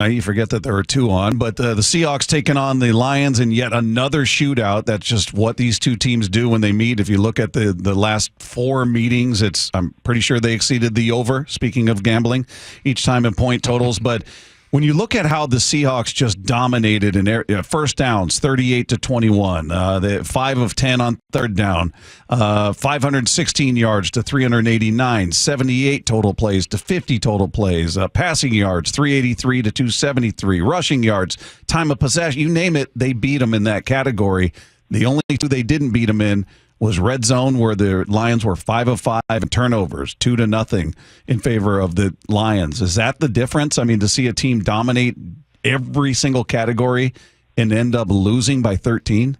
You forget that there are two on, but the Seahawks taking on the Lions in yet another shootout. That's just what these two teams do when they meet. If you look at the last four meetings, I'm pretty sure they exceeded the over, speaking of gambling, each time in point totals. But when you look at how the Seahawks just dominated in first downs, 38-21, the 5 of 10 on third down, 516 yards to 389, 78 total plays to 50 total plays, passing yards, 383 to 273, rushing yards, time of possession, you name it, they beat them in that category. The only two they didn't beat them in was red zone, where the Lions were 5 of 5 and turnovers, 2-0 in favor of the Lions. Is that the difference? I mean, to see a team dominate every single category and end up losing by 13?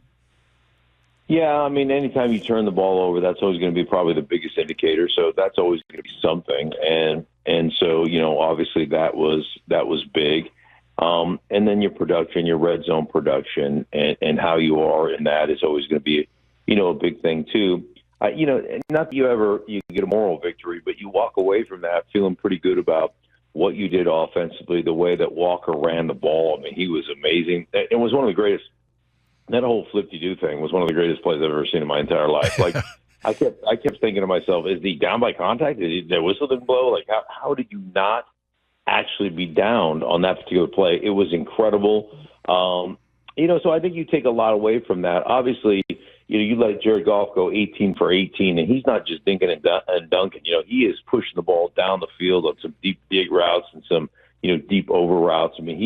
Yeah, I mean, anytime you turn the ball over, that's always going to be probably the biggest indicator. So that's always going to be something. And so, obviously that was big. And then your production, your red zone production, and how you are in that is always going to be a big thing too. Not that you get a moral victory, but you walk away from that feeling pretty good about what you did offensively, the way that Walker ran the ball. I mean, he was amazing. It was one of the greatest. That whole flip-de-do thing was one of the greatest plays I've ever seen in my entire life. Like, I kept thinking to myself, is he down by contact? Did the whistle didn't blow? Like, how did you not actually be downed on that particular play? It was incredible. So I think you take a lot away from that. Obviously, you let Jared Goff go 18 for 18, and he's not just dinking and dunking. He is pushing the ball down the field on some deep dig routes and some, deep over routes. I mean,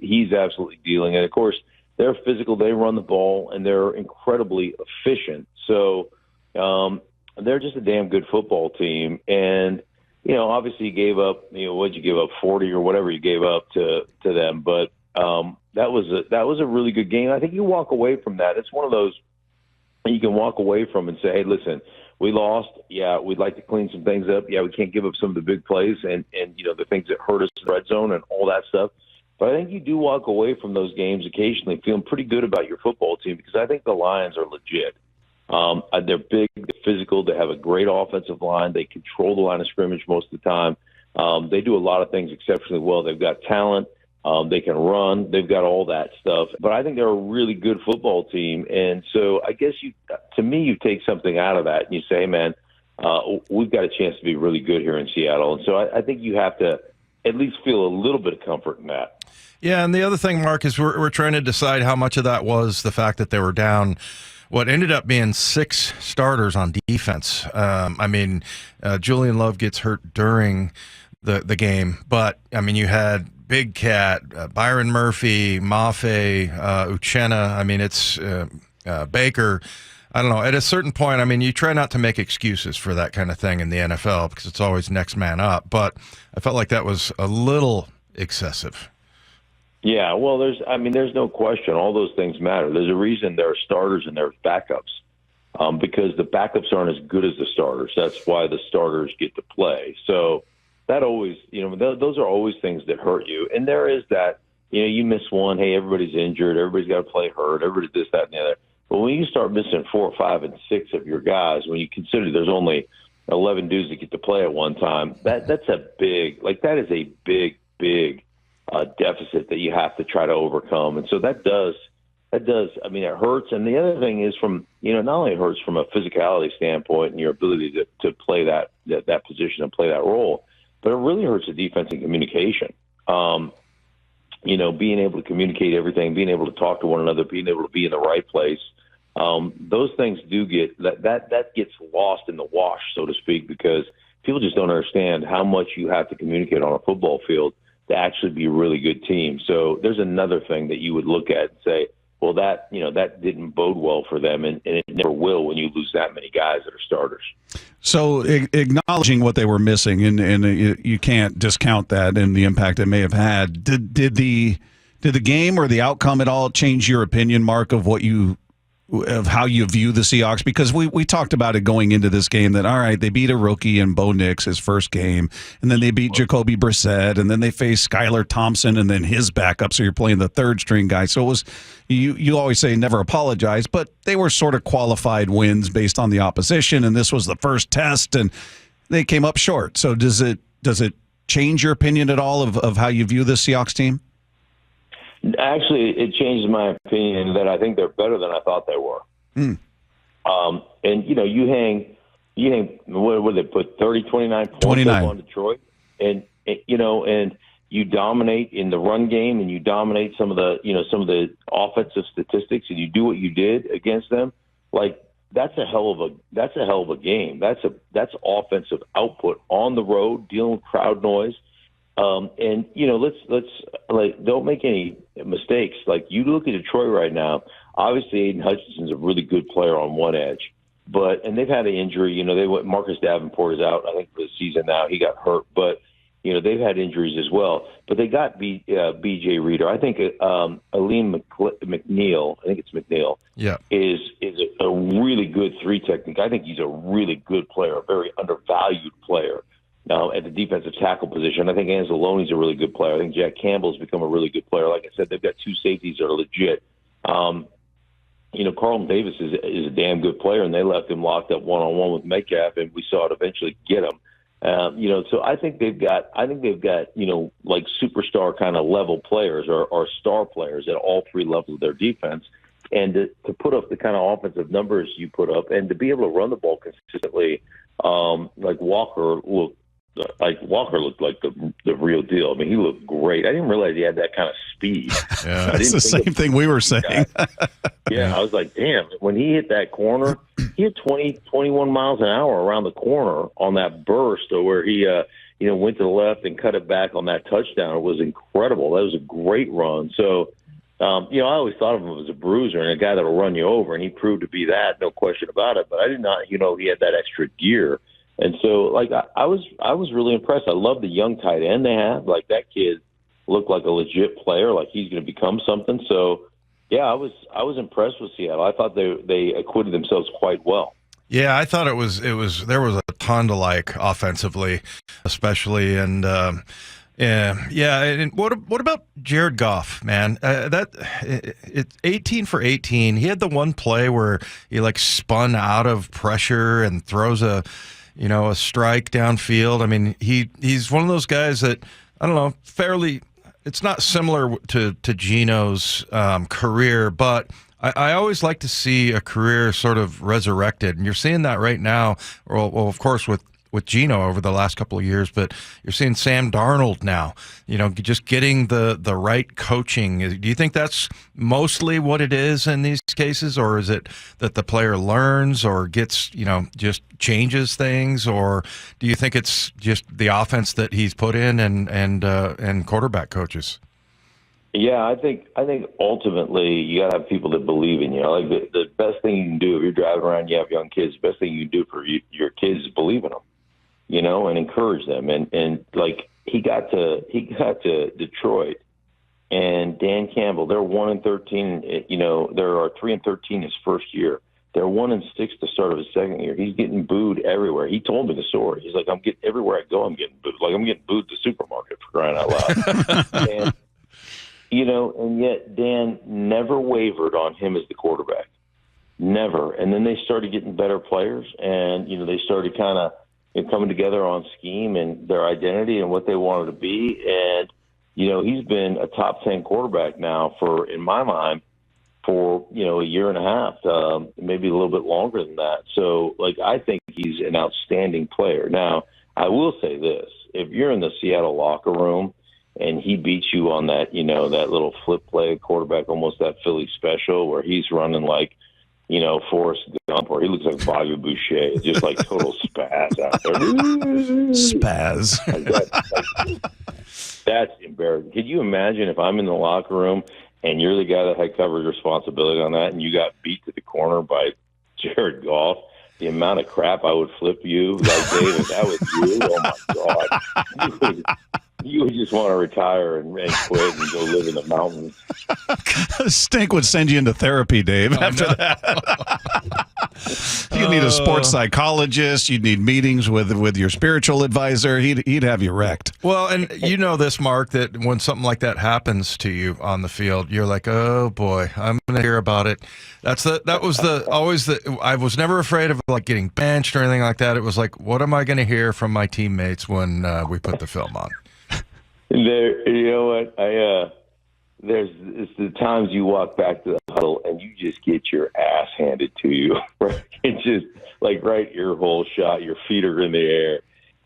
he's absolutely dealing. And, of course, they're physical. They run the ball, and they're incredibly efficient. So they're just a damn good football team. And, obviously you gave up, what'd you give up, 40 or whatever you gave up to them. But that was a really good game. I think you walk away from that. It's one of those you can walk away from and say, hey, listen, we lost. Yeah, we'd like to clean some things up. Yeah, we can't give up some of the big plays and the things that hurt us in the red zone and all that stuff. But I think you do walk away from those games occasionally feeling pretty good about your football team, because I think the Lions are legit. They're big, they're physical, they have a great offensive line. They control the line of scrimmage most of the time. They do a lot of things exceptionally well. They've got talent. They can run. They've got all that stuff. But I think they're a really good football team. And so I guess you take something out of that and you say, hey, man, we've got a chance to be really good here in Seattle. And so I think you have to at least feel a little bit of comfort in that. Yeah, and the other thing, Mark, is we're trying to decide how much of that was the fact that they were down what ended up being 6 starters on defense. Julian Love gets hurt during the game, but, you had Big Cat, Byron Murphy, Mafe, Uchenna. It's Baker. I don't know. At a certain point, you try not to make excuses for that kind of thing in the NFL because it's always next man up. But I felt like that was a little excessive. Yeah, well, there's no question. All those things matter. There's a reason there are starters and there are backups, because the backups aren't as good as the starters. That's why the starters get to play. So that always, those are always things that hurt you. And there is that, you miss one, hey, everybody's injured, everybody's got to play hurt, everybody's this, that, and the other. But when you start missing 4, 5, and 6 of your guys, when you consider there's only 11 dudes that get to play at one time, that is a big deficit that you have to try to overcome. And so that does, it hurts. And the other thing is not only it hurts from a physicality standpoint and your ability to play that position and play that role, but it really hurts the defense and communication. Being able to communicate everything, being able to talk to one another, being able to be in the right place. Those things do get that gets lost in the wash, so to speak, because people just don't understand how much you have to communicate on a football field to actually be a really good team. So there's another thing that you would look at and say, well, that didn't bode well for them, and it never will when you lose that many guys that are starters. So acknowledging what they were missing, and you can't discount that and the impact it may have had. Did the game or the outcome at all change your opinion, Mark, of how you view the Seahawks? Because we talked about it going into this game that, all right, they beat a rookie in Bo Nix his first game, and then they beat Jacoby Brissett, and then they faced Skylar Thompson and then his backup, so you're playing the third-string guy. So it was you always say never apologize, but they were sort of qualified wins based on the opposition, and this was the first test, and they came up short. So does it change your opinion at all of how you view this Seahawks team? Actually, it changes my opinion that I think they're better than I thought they were. And you hang. What did they put 29 points 29 up on Detroit, and you dominate in the run game, and you dominate some of the offensive statistics, and you do what you did against them. Like that's a hell of a game. That's offensive output on the road, dealing with crowd noise. And let's don't make any mistakes. Like you look at Detroit right now. Obviously, Aiden Hutchinson's a really good player on one edge, and they've had an injury. Marcus Davenport is out, I think, for the season now. He got hurt, but they've had injuries as well. But they got B.J. Reader. I think Aleem McNeil. I think it's McNeil. Yeah, is a really good three technique. I think he's a really good player, a very undervalued player. At the defensive tackle position, I think Anzalone's a really good player. I think Jack Campbell's become a really good player. Like I said, they've got two safeties that are legit. Carlton Davis is a damn good player, and they left him locked up one-on-one with Metcalf, and we saw it eventually get him. So I think they've got like superstar kind of level players or star players at all three levels of their defense. And to put up the kind of offensive numbers you put up, and to be able to run the ball consistently, like Walker looked like the real deal. I mean, he looked great. I didn't realize he had that kind of speed. Yeah, it's the same thing we were saying. Yeah, I was like, damn. When he hit that corner, he hit 21 miles an hour around the corner on that burst, or where he went to the left and cut it back on that touchdown. It was incredible. That was a great run. So, I always thought of him as a bruiser and a guy that will run you over, and he proved to be that, no question about it. But I did not, he had that extra gear. And so, I was really impressed. I love the young tight end they have. Like, that kid looked like a legit player, like he's going to become something. So, yeah, I was impressed with Seattle. I thought they acquitted themselves quite well. Yeah, I thought there was a ton to like offensively, especially, and And what about Jared Goff, man? It's 18 for 18. He had the one play where he spun out of pressure and throws a strike downfield. I mean, he's one of those guys that, I don't know, fairly. It's not similar to Geno's career, but I always like to see a career sort of resurrected, and you're seeing that right now. Well, of course, with Geno over the last couple of years, but you're seeing Sam Darnold now, just getting the right coaching. Do you think that's mostly what it is in these cases, or is it that the player learns or gets, just changes things, or do you think it's just the offense that he's put in and quarterback coaches? Yeah, I think ultimately you got to have people that believe in you. The best thing you can do if you're driving around, you have young kids, the best thing you can do for your kids is believe in them. And encourage them. And he got to Detroit, and Dan Campbell, they're 1-13. There are 3-13 his first year. They're 1-6 the start of his second year. He's getting booed everywhere. He told me the story. He's like, everywhere I go, I'm getting booed. I'm getting booed at the supermarket, for crying out loud. and yet Dan never wavered on him as the quarterback. Never. And then they started getting better players, and they started kind of coming together on scheme and their identity and what they wanted to be. And, he's been a top 10 quarterback now in my mind, for, a year and a half, maybe a little bit longer than that. So, I think he's an outstanding player. Now, I will say this. If you're in the Seattle locker room and he beats you on that, that little flip play quarterback, almost that Philly special where he's running Forrest Gump, or he looks like Bobby Boucher, just total spaz out there. Spaz. That's embarrassing. Could you imagine if I'm in the locker room and you're the guy that had coverage responsibility on that, and you got beat to the corner by Jared Goff? The amount of crap I would flip you, Dave, if that was you, oh my God. You would just want to retire and quit and go live in the mountains. Stink would send you into therapy, Dave, after that. You'd need a sports psychologist. You'd need meetings with your spiritual advisor. He'd have you wrecked. Well, and you know this, Mark, that when something like that happens to you on the field, you're like, oh boy, I'm going to hear about it. I was never afraid of getting benched or anything like that. It was like, what am I going to hear from my teammates when we put the film on? You know what? it's the times you walk back to the huddle and you just get your ass handed to you. Right? It's just like right ear hole shot, your feet are in the air.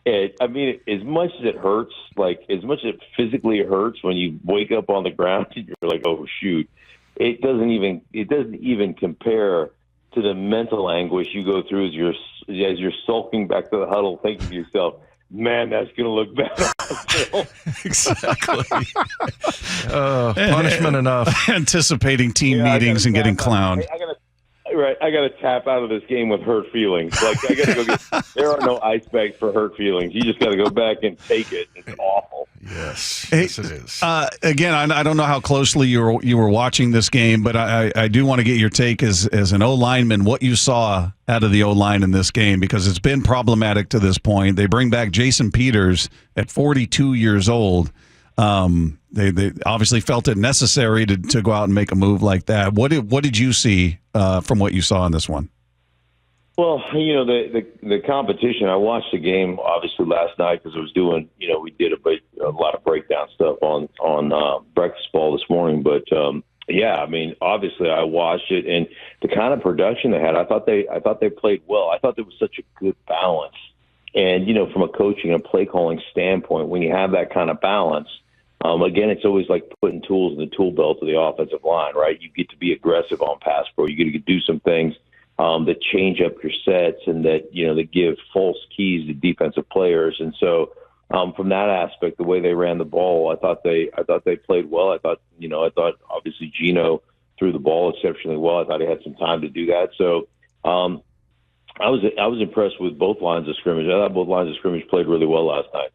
And I mean, as much as it hurts, like as much as it physically hurts when you wake up on the ground and you're like, oh shoot, it doesn't even compare to the mental anguish you go through as you're sulking back to the huddle, thinking to yourself, man, that's going to look bad on film. Exactly. Punishment enough. Anticipating team meetings and getting clowned. I got to tap out of this game with hurt feelings. Like, I got to go get – there are no ice bags for hurt feelings. You just got to go back and take it. It's awful. Yes. Yes, it is. Again, I don't know how closely you were watching this game, but I do want to get your take as an O-lineman, what you saw out of the O-line in this game, because it's been problematic to this point. They bring back Jason Peters at 42 years old. They obviously felt it necessary to go out and make a move like that. What did you see from what you saw in this one? Well, the competition. I watched the game obviously last night because I was doing. We did a lot of breakdown stuff on breakfast ball this morning. But yeah, I mean, obviously I watched it, and the kind of production they had, I thought they played well. I thought there was such a good balance, and from a coaching and play calling standpoint, when you have that kind of balance. Again, it's always like putting tools in the tool belt of the offensive line, right? You get to be aggressive on pass pro. You get to do some things that change up your sets and that give false keys to defensive players. And so, from that aspect, the way they ran the ball, I thought they played well. I thought obviously Gino threw the ball exceptionally well. I thought he had some time to do that. So, I was impressed with both lines of scrimmage. I thought both lines of scrimmage played really well last night.